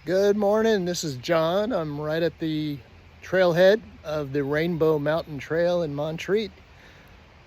Good morning, this is John. I'm right at the trailhead of the Rainbow Mountain Trail in Montreat.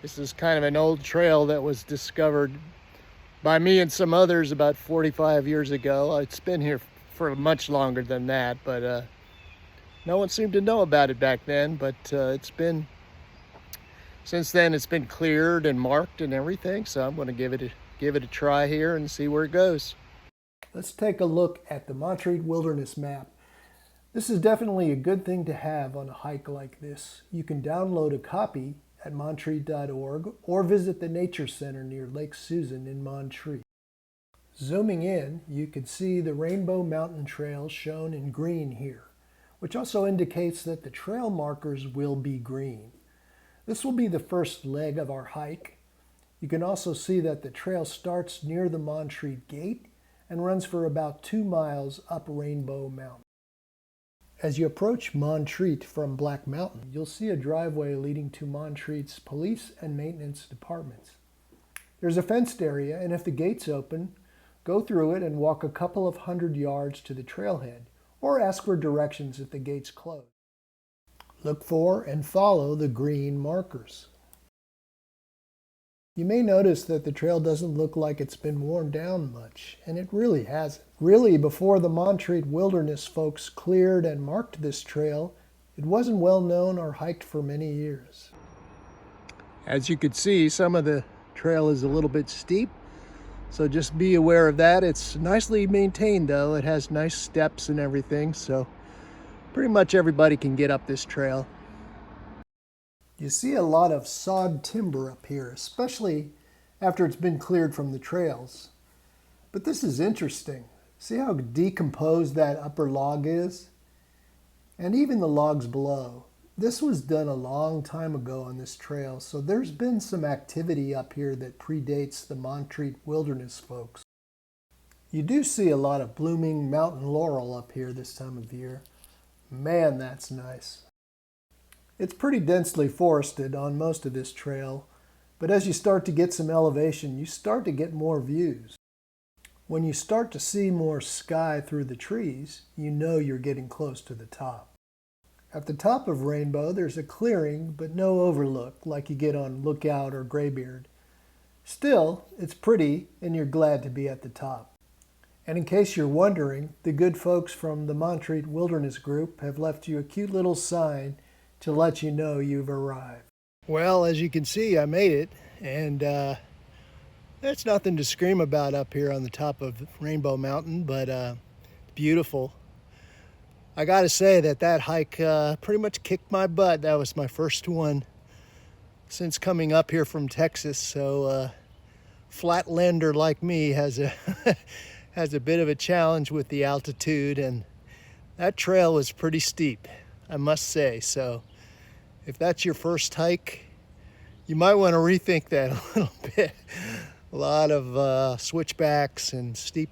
This is kind of an old trail that was discovered by me and some others about 45 years ago. It's been here for much longer than that, but no one seemed to know about it back then. But since then it's been cleared and marked and everything, so I'm going to give it a try here and see where it goes. Let's take a look at the Montreat Wilderness map. This is definitely a good thing to have on a hike like this. You can download a copy at montreat.org or visit the Nature Center near Lake Susan in Montreat. Zooming in, you can see the Rainbow Mountain Trail shown in green here, which also indicates that the trail markers will be green. This will be the first leg of our hike. You can also see that the trail starts near the Montreat Gate and runs for about 2 miles up Rainbow Mountain. As you approach Montreat from Black Mountain, you'll see a driveway leading to Montreat's police and maintenance departments. There's a fenced area, and if the gate's open, go through it and walk a couple of 100 yards to the trailhead, or ask for directions if the gate's closed. Look for and follow the green markers. You may notice that the trail doesn't look like it's been worn down much, and it really hasn't. Really, before the Montreat Wilderness folks cleared and marked this trail, it wasn't well known or hiked for many years. As you can see, some of the trail is a little bit steep, so just be aware of that. It's nicely maintained though. It has nice steps and everything, so pretty much everybody can get up this trail. You see a lot of sawed timber up here, especially after it's been cleared from the trails. But this is interesting. See how decomposed that upper log is? And even the logs below. This was done a long time ago on this trail, so there's been some activity up here that predates the Montreat Wilderness folks. You do see a lot of blooming mountain laurel up here this time of year. Man, that's nice. It's pretty densely forested on most of this trail, but as you start to get some elevation, you start to get more views. When you start to see more sky through the trees, you know you're getting close to the top. At the top of Rainbow, there's a clearing, but no overlook like you get on Lookout or Graybeard. Still, it's pretty, and you're glad to be at the top. And in case you're wondering, the good folks from the Montreat Wilderness Group have left you a cute little sign to let you know you've arrived. Well, as you can see, I made it, and there's nothing to scream about up here on the top of Rainbow Mountain, but beautiful. I gotta say that hike pretty much kicked my butt. That was my first one since coming up here from Texas, so flatlander like me has a has a bit of a challenge with the altitude, and that trail was pretty steep, I must say. So if that's your first hike, you might want to rethink that a little bit. A lot of switchbacks and steep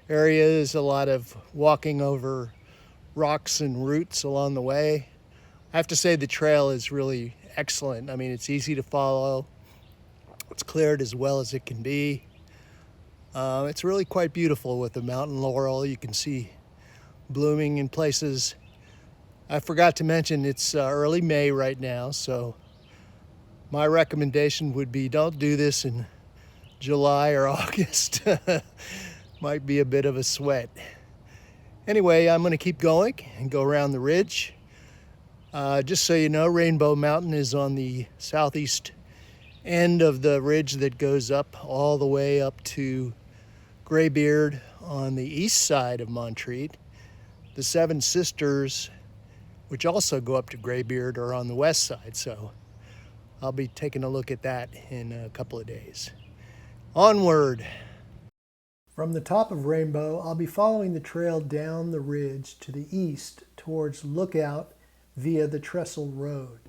areas, a lot of walking over rocks and roots along the way. I have to say the trail is really excellent. I mean, it's easy to follow. It's cleared as well as it can be. It's really quite beautiful with the mountain laurel. You can see blooming in places. I forgot to mention it's early May right now, so my recommendation would be don't do this in July or August. Might be a bit of a sweat. Anyway, I'm going to keep going and go around the ridge. Just so you know, Rainbow Mountain is on the southeast end of the ridge that goes up all the way up to Graybeard on the east side of Montreat. The Seven Sisters, which also go up to Graybeard, are on the west side, so I'll be taking a look at that in a couple of days. Onward! From the top of Rainbow, I'll be following the trail down the ridge to the east towards Lookout via the Trestle Road.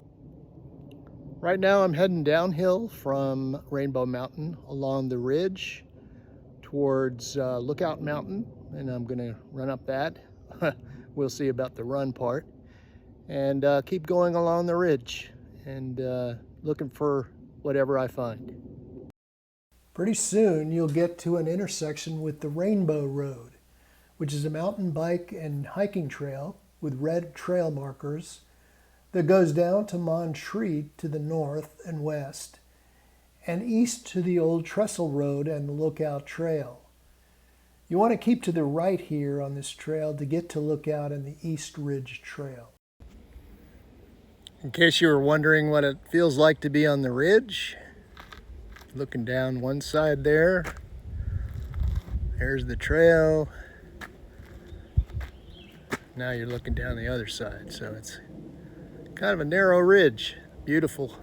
Right now I'm heading downhill from Rainbow Mountain along the ridge towards Lookout Mountain, and I'm going to run up that. We'll see about the run part. And keep going along the ridge and looking for whatever I find. Pretty soon you'll get to an intersection with the Rainbow Road, which is a mountain bike and hiking trail with red trail markers that goes down to Montreat to the north and west, and east to the old Trestle Road and the Lookout Trail. You want to keep to the right here on this trail to get to Lookout and the East Ridge Trail. In case you were wondering what it feels like to be on the ridge, looking down one side there, there's the trail. Now you're looking down the other side, so it's kind of a narrow ridge. Beautiful.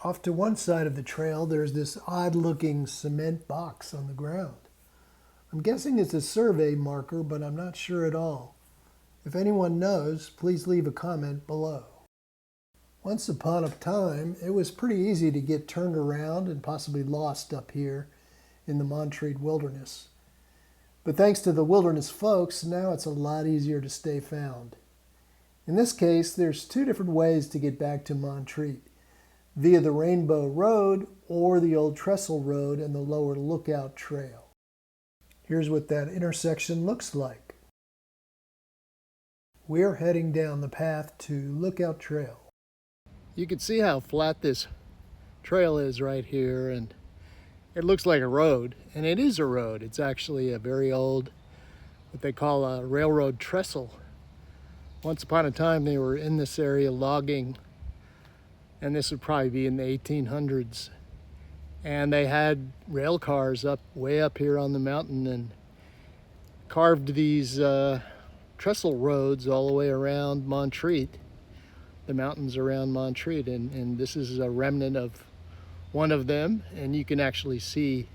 Off to one side of the trail, there's this odd-looking cement box on the ground. I'm guessing it's a survey marker, but I'm not sure at all. If anyone knows, please leave a comment below. Once upon a time, it was pretty easy to get turned around and possibly lost up here in the Montreat wilderness. But thanks to the wilderness folks, now it's a lot easier to stay found. In this case, there's two different ways to get back to Montreat, via the Rainbow Road or the old Trestle Road and the lower Lookout Trail. Here's what that intersection looks like. We're heading down the path to Lookout Trail. You can see how flat this trail is right here, and it looks like a road, and it is a road. It's actually a very old, what they call a railroad trestle. Once upon a time they were in this area logging, and this would probably be in the 1800s. And they had rail cars way up here on the mountain and carved these trestle roads all the way around Montreat, the mountains around Montreat. And this is a remnant of one of them, and you can actually see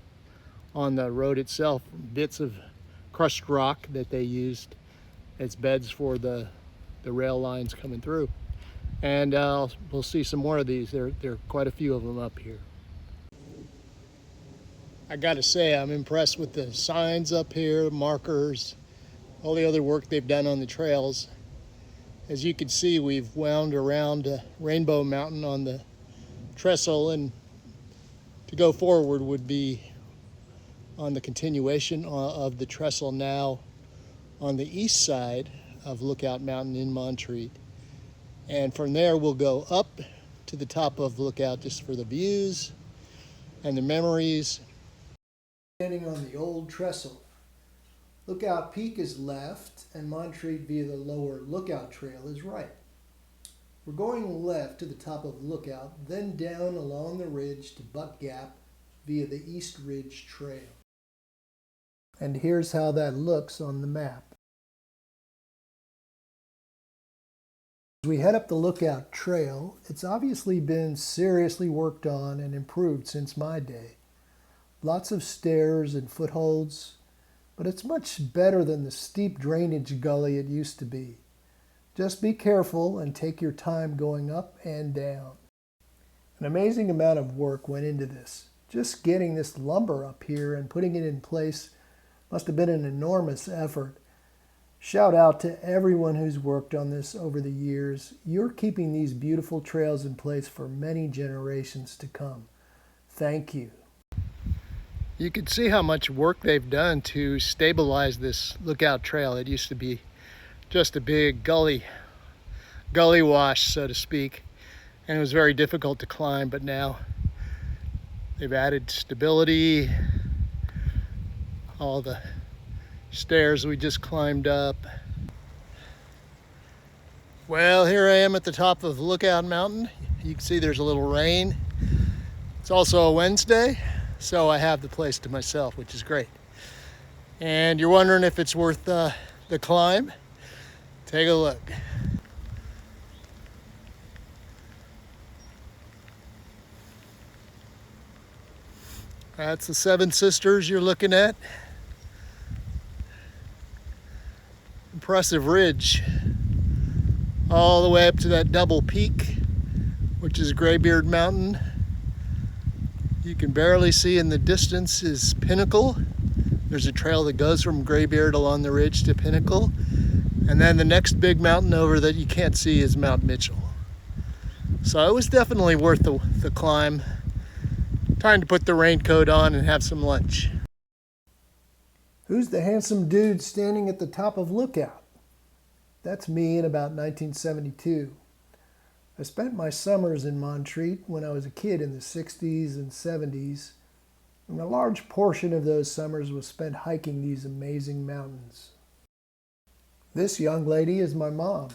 on the road itself bits of crushed rock that they used as beds for the rail lines coming through. And we'll see some more of these. There are quite a few of them up here. I gotta say, I'm impressed with the signs up here, markers, all the other work they've done on the trails. As you can see, we've wound around Rainbow Mountain on the trestle, and to go forward would be on the continuation of the trestle now on the east side of Lookout Mountain in Montreat. And from there we'll go up to the top of Lookout just for the views and the memories. Standing on the old trestle. Lookout Peak is left and Montreat via the lower Lookout Trail is right. We're going left to the top of Lookout, then down along the ridge to Buck Gap via the East Ridge Trail. And here's how that looks on the map. As we head up the Lookout Trail, it's obviously been seriously worked on and improved since my day. Lots of stairs and footholds, but it's much better than the steep drainage gully it used to be. Just be careful and take your time going up and down. An amazing amount of work went into this. Just getting this lumber up here and putting it in place must have been an enormous effort. Shout out to everyone who's worked on this over the years. You're keeping these beautiful trails in place for many generations to come. Thank you. You can see how much work they've done to stabilize this Lookout Trail. It used to be just a big gully wash, so to speak, and it was very difficult to climb, but now they've added stability, all the stairs we just climbed up. Well, here I am at the top of Lookout Mountain. You can see there's a little rain. It's also a Wednesday, so I have the place to myself, which is great. And you're wondering if it's worth the climb? Take a look. That's the Seven Sisters you're looking at. Impressive ridge all the way up to that double peak, which is Graybeard Mountain. You can barely see in the distance is Pinnacle. There's a trail that goes from Graybeard along the ridge to Pinnacle, and then the next big mountain over that you can't see is Mount Mitchell. So it was definitely worth the climb. Time to put the raincoat on and have some lunch. Who's the handsome dude standing at the top of Lookout? That's me in about 1972. I spent my summers in Montreat when I was a kid in the 60s and 70s, and a large portion of those summers was spent hiking these amazing mountains. This young lady is my mom,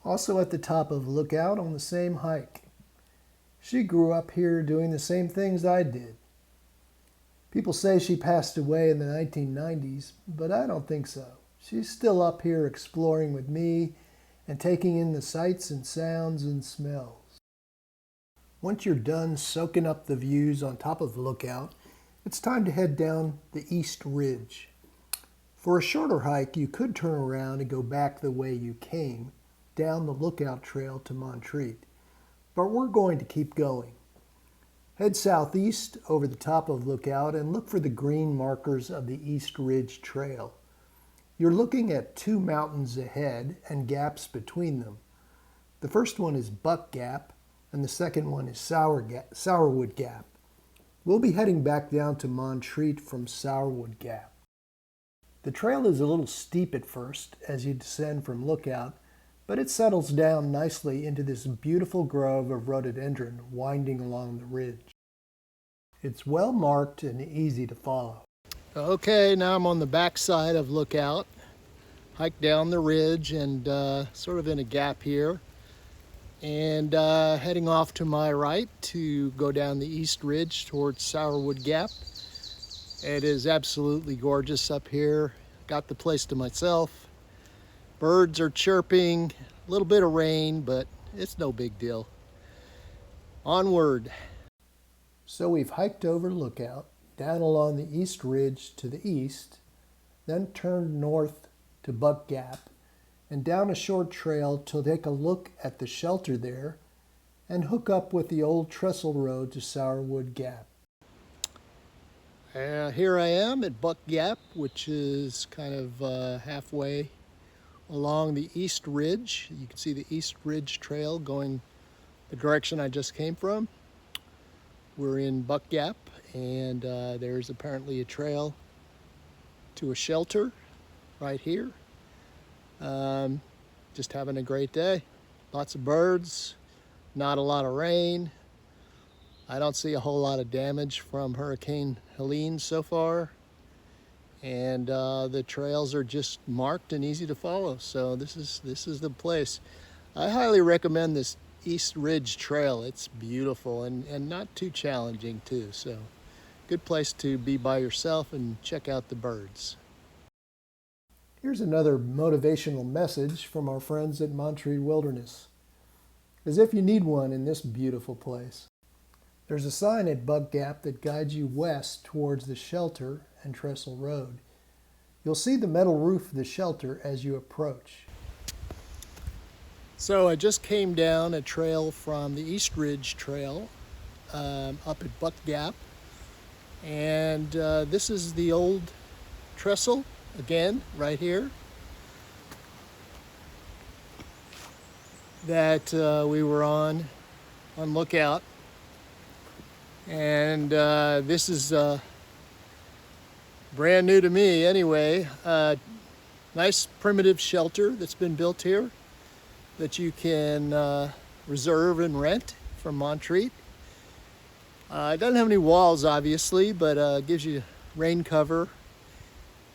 also at the top of Lookout on the same hike. She grew up here doing the same things I did. People say she passed away in the 1990s, but I don't think so. She's still up here exploring with me and taking in the sights and sounds and smells. Once you're done soaking up the views on top of Lookout, it's time to head down the East Ridge. For a shorter hike, you could turn around and go back the way you came, down the Lookout Trail to Montreat. But we're going to keep going. Head southeast over the top of Lookout and look for the green markers of the East Ridge Trail. You're looking at two mountains ahead and gaps between them. The first one is Buck Gap and the second one is Sourwood Gap. We'll be heading back down to Montreat from Sourwood Gap. The trail is a little steep at first as you descend from Lookout, but it settles down nicely into this beautiful grove of rhododendron winding along the ridge. It's well marked and easy to follow. Okay, now I'm on the back side of Lookout. Hike down the ridge and sort of in a gap here. And heading off to my right to go down the East Ridge towards Sourwood Gap. It is absolutely gorgeous up here. Got the place to myself. Birds are chirping, a little bit of rain, but it's no big deal. Onward. So we've hiked over Lookout, down along the East Ridge to the east, then turned north to Buck Gap, and down a short trail to take a look at the shelter there and hook up with the old trestle road to Sourwood Gap. Here I am at Buck Gap, which is kind of halfway along the East Ridge. You can see the East Ridge Trail going the direction I just came from. We're in Buck Gap, and there's apparently a trail to a shelter right here. Just having a great day. Lots of birds, not a lot of rain. I don't see a whole lot of damage from Hurricane Helene so far. And the trails are just marked and easy to follow. So this is the place. I highly recommend this East Ridge Trail. It's beautiful and not too challenging too. So good place to be by yourself and check out the birds. Here's another motivational message from our friends at Montreat Wilderness. As if you need one in this beautiful place. There's a sign at Buck Gap that guides you west towards the shelter and Trestle Road. You'll see the metal roof of the shelter as you approach. So I just came down a trail from the East Ridge Trail up at Buck Gap, and this is the old trestle again right here that we were on Lookout. And this is brand new to me anyway. Nice primitive shelter that's been built here that you can reserve and rent from Montreat. It doesn't have any walls obviously, but gives you rain cover.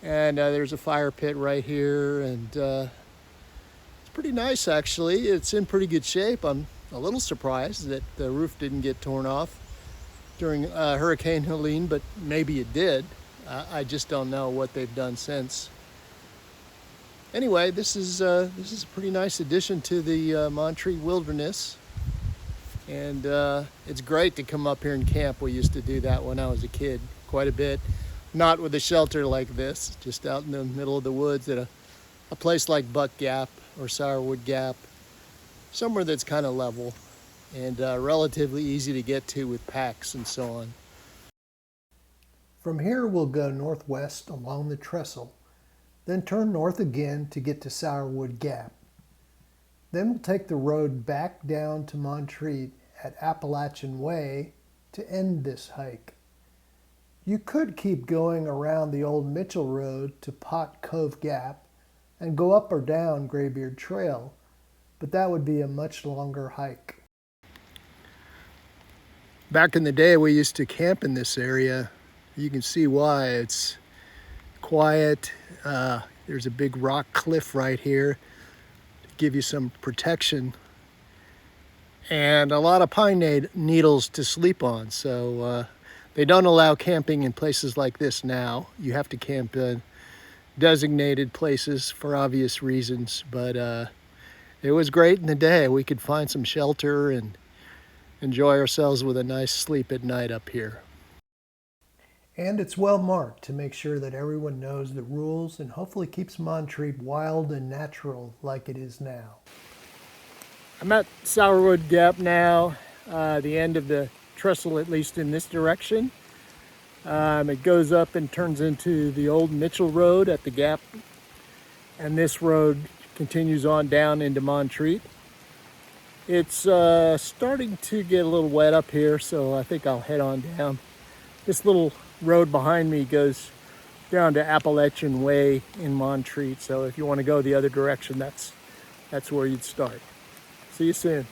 And there's a fire pit right here, and it's pretty nice actually. It's in pretty good shape. I'm a little surprised that the roof didn't get torn off during Hurricane Helene, but maybe it did. I just don't know what they've done since. Anyway, this is a pretty nice addition to the Montreat Wilderness, and it's great to come up here and camp. We used to do that when I was a kid quite a bit, not with a shelter like this, just out in the middle of the woods at a place like Buck Gap or Sourwood Gap, somewhere that's kind of level and relatively easy to get to with packs and so on. From here we'll go northwest along the trestle, then turn north again to get to Sourwood Gap. Then we'll take the road back down to Montreat at Appalachian Way to end this hike. You could keep going around the old Mitchell Road to Pot Cove Gap and go up or down Graybeard Trail, but that would be a much longer hike. Back in the day, we used to camp in this area. You can see why. It's quiet. There's a big rock cliff right here to give you some protection, and a lot of pine needles to sleep on. So they don't allow camping in places like this now. You have to camp in designated places for obvious reasons, but it was great in the day. We could find some shelter and enjoy ourselves with a nice sleep at night up here. And it's well marked to make sure that everyone knows the rules and hopefully keeps Montreat wild and natural like it is now. I'm at Sourwood Gap now, the end of the trestle, at least in this direction. It goes up and turns into the old Mitchell Road at the gap, and this road continues on down into Montreat. It's starting to get a little wet up here, so I think I'll head on down. This little road behind me goes down to Appalachian Way in Montreat, so if you want to go the other direction, that's where you'd start. See you soon.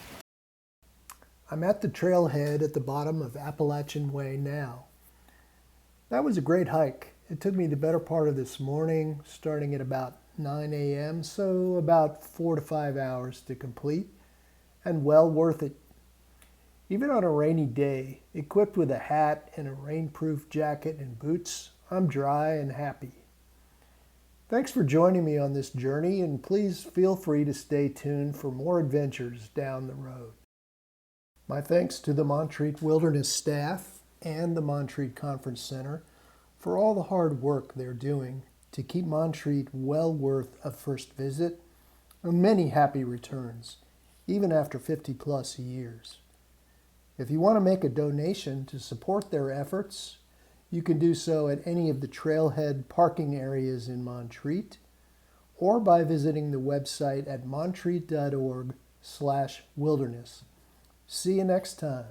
I'm at the trailhead at the bottom of Appalachian Way now. That was a great hike. It took me the better part of this morning, starting at about 9 a.m., so about 4 to 5 hours to complete, and well worth it. Even on a rainy day, equipped with a hat and a rainproof jacket and boots, I'm dry and happy. Thanks for joining me on this journey, and please feel free to stay tuned for more adventures down the road. My thanks to the Montreat Wilderness staff and the Montreat Conference Center for all the hard work they're doing to keep Montreat well worth a first visit and many happy returns, even after 50+ years. If you want to make a donation to support their efforts, you can do so at any of the trailhead parking areas in Montreat, or by visiting the website at montreat.org/wilderness. See you next time.